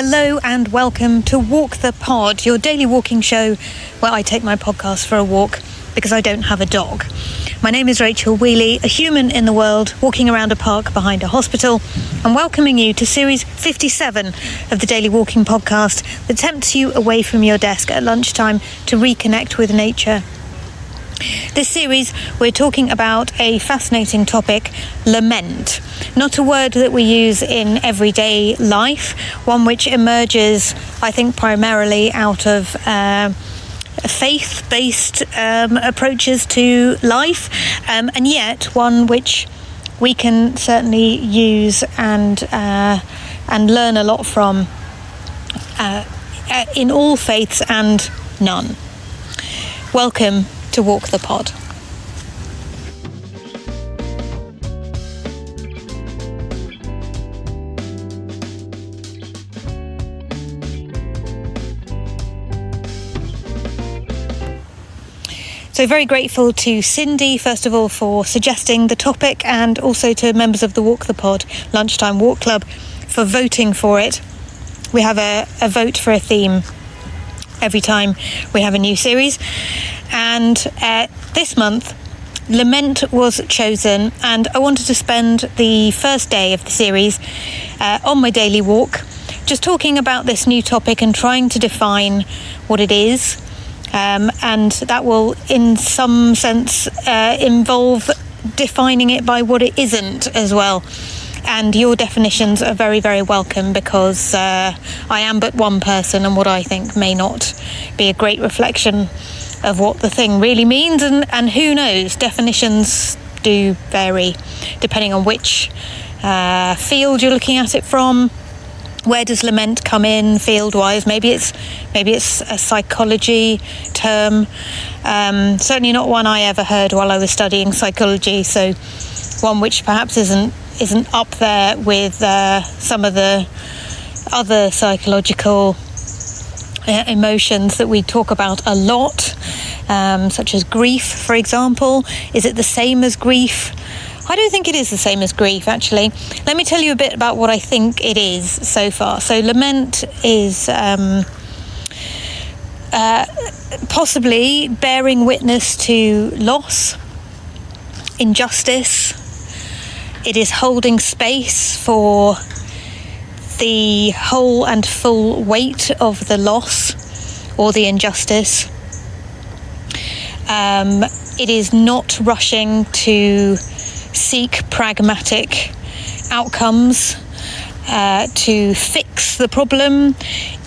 Hello and welcome to Walk the Pod, your daily walking show where I take my podcast for a walk because I don't have a dog. My name is Rachel Wheely, a human in the world walking around a park behind a hospital, and welcoming you to series 57 of the Daily Walking Podcast that tempts you away from your desk at lunchtime to reconnect with nature. This series, we're talking about a fascinating topic, lament. Not a word that we use in everyday life, one which emerges, I think, primarily out of faith-based approaches to life, and yet one which we can certainly use and learn a lot from in all faiths and none. Welcome to Walk the Pod. So very grateful to Cindy, first of all, for suggesting the topic, and also to members of the Walk the Pod Lunchtime Walk Club for voting for it. We have a vote for a theme every time we have a new series. And this month, Lament was chosen, and I wanted to spend the first day of the series on my daily walk, just talking about this new topic and trying to define what it is. And that will, in some sense, involve defining it by what it isn't as well. And your definitions are very, very welcome, because I am but one person, and what I think may not be a great reflection of what the thing really means, and who knows, definitions do vary depending on which field you're looking at it from. Where does lament come in field-wise? Maybe it's a psychology term, certainly not one I ever heard while I was studying psychology, so one which perhaps isn't up there with some of the other psychological emotions that we talk about a lot, such as grief, for example. Is it the same as grief? I don't think it is the same as grief, actually. Let me tell you a bit about what I think it is so far. So lament is possibly bearing witness to loss, injustice. It is holding space for the whole and full weight of the loss or the injustice. It is not rushing to seek pragmatic outcomes to fix the problem.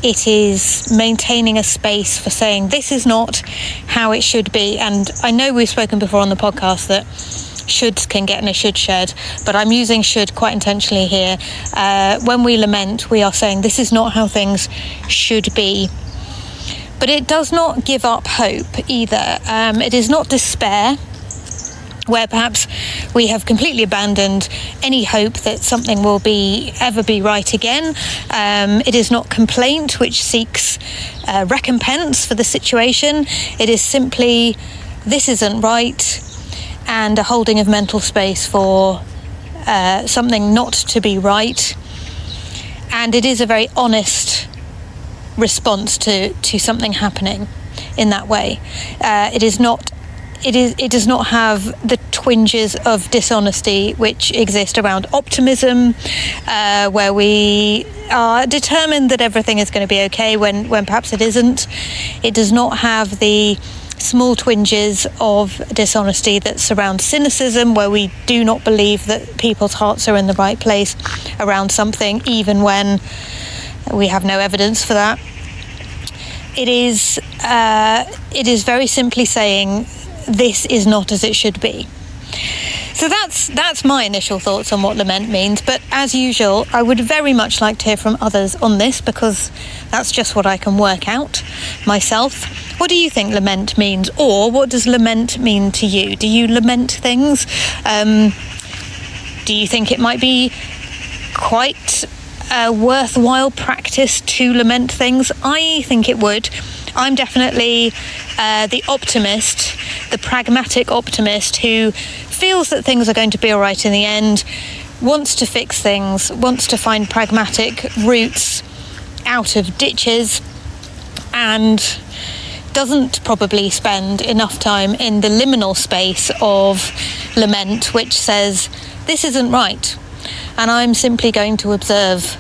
It is maintaining a space for saying this is not how it should be. And I know we've spoken before on the podcast that shoulds can get in a should shed, but I'm using should quite intentionally here. When we lament, we are saying this is not how things should be. But it does not give up hope either. It is not despair, where perhaps we have completely abandoned any hope that something will ever be right again. It is not complaint, which seeks recompense for the situation. It is simply, this isn't right, and a holding of mental space for something not to be right. And it is a very honest response to something happening in that way. It does not have the twinges of dishonesty which exist around optimism, where we are determined that everything is going to be okay when perhaps it isn't. It does not have the small twinges of dishonesty that surround cynicism, where we do not believe that people's hearts are in the right place around something, even when we have no evidence for that. It is very simply saying this is not as it should be. So that's my initial thoughts on what lament means, but as usual, I would very much like to hear from others on this, because that's just what I can work out myself. What do you think lament means, or what does lament mean to you? Do you lament things? Do you think it might be quite a worthwhile practice to lament things? I think it would. I'm definitely the optimist, the pragmatic optimist who feels that things are going to be all right in the end, wants to fix things, wants to find pragmatic routes out of ditches and doesn't probably spend enough time in the liminal space of lament, which says, this isn't right, and I'm simply going to observe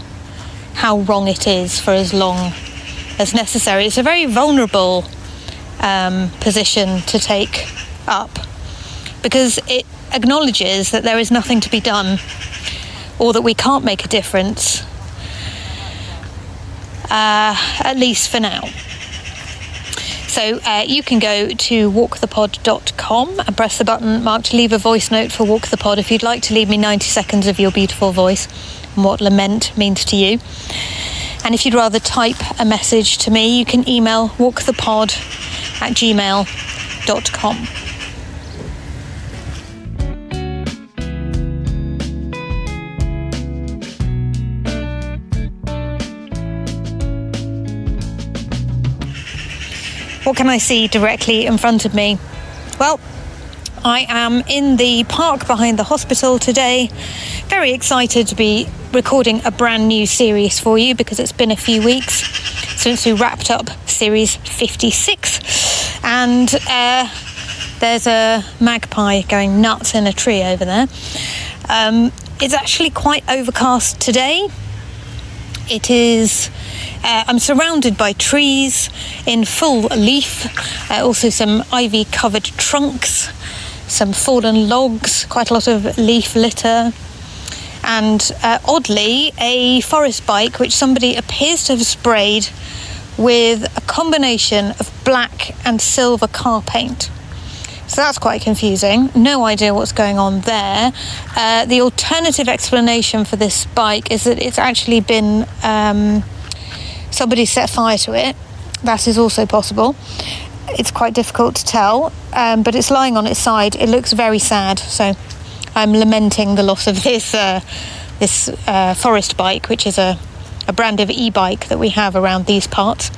how wrong it is for as long as necessary. It's a very vulnerable position to take up, because it acknowledges that there is nothing to be done, or that we can't make a difference, at least for now. So you can go to walkthepod.com and press the button marked leave a voice note for Walk the Pod if you'd like to leave me 90 seconds of your beautiful voice and what lament means to you. And if you'd rather type a message to me, you can email walkthepod@gmail.com. What can I see directly in front of me? Well, I am in the park behind the hospital today. Very excited to be recording a brand new series for you, because it's been a few weeks since we wrapped up series 56. And there's a magpie going nuts in a tree over there. It's actually quite overcast today. It is... I'm surrounded by trees in full leaf, also some ivy-covered trunks, some fallen logs, quite a lot of leaf litter, and oddly, a forest bike which somebody appears to have sprayed with a combination of black and silver car paint. So that's quite confusing. No idea what's going on there. The alternative explanation for this bike is that it's actually been... somebody set fire to it. That is also possible. It's quite difficult to tell, but it's lying on its side. It looks very sad, so I'm lamenting the loss of this forest bike, which is a brand of e-bike that we have around these parts.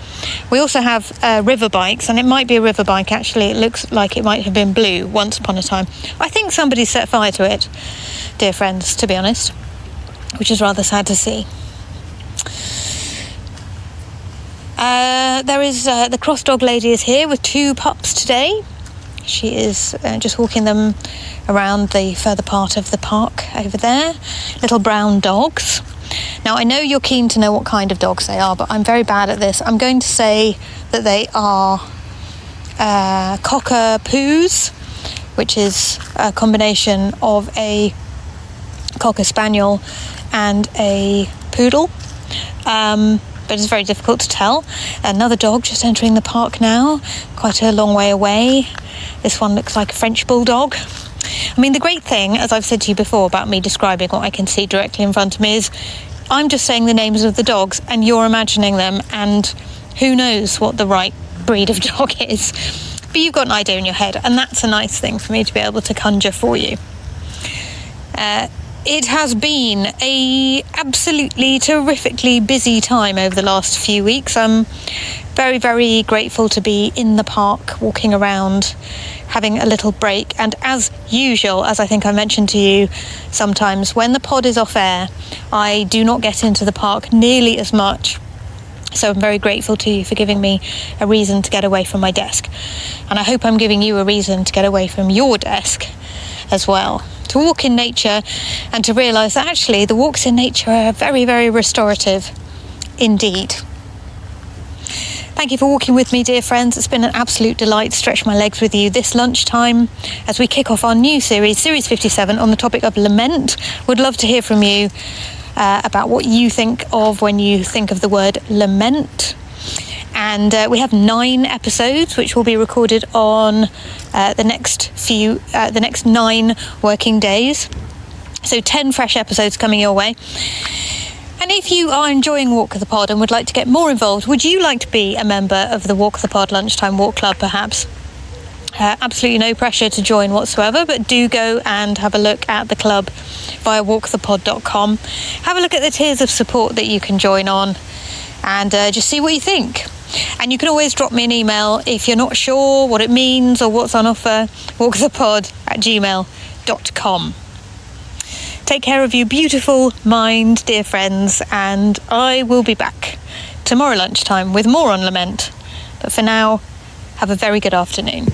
We also have river bikes, and it might be a river bike actually. It looks like it might have been blue once upon a time. I think somebody set fire to it, dear friends, to be honest, which is rather sad to see. There is the cross dog lady is here with 2 pups today. She is just walking them around the further part of the park over there. Little brown dogs. Now, I know you're keen to know what kind of dogs they are, but I'm very bad at this. I'm going to say that they are cockapoos, which is a combination of a cocker spaniel and a poodle. But it's very difficult to tell. Another dog just entering the park now, quite a long way away. This one looks like a French bulldog. I mean, the great thing, as I've said to you before about me describing what I can see directly in front of me, is I'm just saying the names of the dogs and you're imagining them, and who knows what the right breed of dog is. But you've got an idea in your head, and that's a nice thing for me to be able to conjure for you. It has been a absolutely terrifically busy time over the last few weeks. I'm very, very grateful to be in the park, walking around, having a little break. And as usual, as I think I mentioned to you sometimes, when the pod is off air, I do not get into the park nearly as much. So I'm very grateful to you for giving me a reason to get away from my desk. And I hope I'm giving you a reason to get away from your desk as well. To walk in nature and to realise that actually the walks in nature are very, very restorative indeed. Thank you for walking with me, dear friends. It's been an absolute delight to stretch my legs with you this lunchtime as we kick off our new series, Series 57, on the topic of lament. Would love to hear from you about what you think of when you think of the word lament. And we have 9 episodes, which will be recorded on the next 9 working days. So 10 fresh episodes coming your way. And if you are enjoying Walk the Pod and would like to get more involved, would you like to be a member of the Walk the Pod Lunchtime Walk Club, perhaps? Absolutely no pressure to join whatsoever, but do go and have a look at the club via walkthepod.com. Have a look at the tiers of support that you can join on, and just see what you think. And you can always drop me an email if you're not sure what it means or what's on offer, walkthepod@gmail.com. Take care of your beautiful mind, dear friends, and I will be back tomorrow lunchtime with more on Lament. But for now, have a very good afternoon.